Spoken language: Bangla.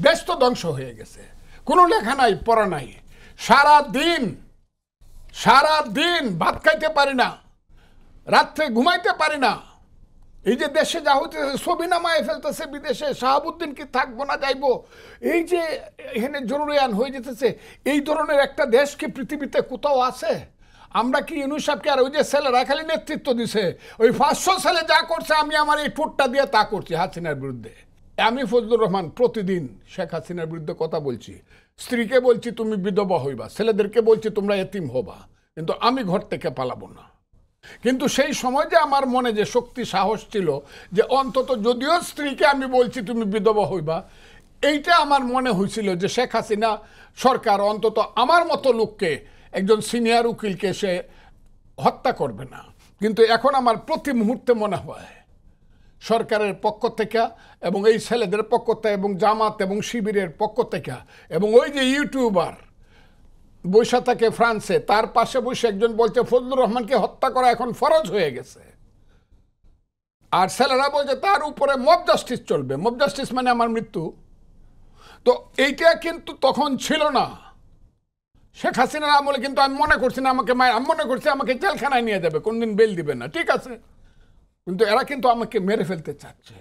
দেশ তো ধ্বংস হয়ে গেছে, কোনো লেখা নাই, পড়া নাই, সারাদিন সারাদিন ভাত খাইতে পারি না, রাত্রে ঘুমাইতে পারি না। এই যে দেশে যা হইতেছে, ছবি নামায় ফেলতেছে বিদেশে, শাহাবুদ্দিন কি থাকবো না যাইবো, এই যে এখানে জরুরি আইন হয়ে যেতেছে, এই ধরনের একটা দেশ কি পৃথিবীতে কোথাও আছে? আমরা কি ইউনূস সাহেবকে, আর ওই যে ছেলেরা খালি নেতৃত্ব দিছে, ওই 500 ছেলে যা করছে আমি আমার এই ঠোঁটটা দিয়ে তা করছি হাসিনার বিরুদ্ধে। আমি ফজলুর রহমান প্রতিদিন শেখ হাসিনার বিরুদ্ধে কথা বলছি, স্ত্রীকে বলছি তুমি বিধবা হইবা, ছেলেদেরকে বলছি তোমরা এতিম হবা, কিন্তু আমি ঘর থেকে পালাবো না। কিন্তু সেই সময় যে আমার মনে যে শক্তি সাহস ছিল যে অন্তত যদিও স্ত্রীকে আমি বলছি তুমি বিধবা হইবা, এইটা আমার মনে হয়েছিল যে শেখ হাসিনা সরকার অন্তত আমার মতো লোককে, একজন সিনিয়র উকিলকে সে হত্যা করবে না। কিন্তু এখন আমার প্রতি মুহূর্তে মনে হয় সরকারের পক্ষ থেকে এবং এই ছেলেদের পক্ষ থেকে এবং জামাত এবং শিবিরের পক্ষ থেকে এবং ওই যে ইউটিউবার বৈশা থাকে ফ্রান্সে, তার পাশে বসে একজন বলছে ফজলুর রহমানকে হত্যা করা এখন ফরজ হয়ে গেছে, আর ছেলেরা বলছে তার উপরে মব জাস্টিস চলবে। মব জাস্টিস মানে আমার মৃত্যু। তো এইটা কিন্তু তখন ছিল না শেখ হাসিনার আমলে, কিন্তু আমি মনে করছি না আমাকে আমি মনে করছি আমাকে জেলখানায় নিয়ে যাবে, কোনদিন বেল দিবে না, ঠিক আছে, কিন্তু এরা কিন্তু আমাকে মেরে ফেলতে চাচ্ছে।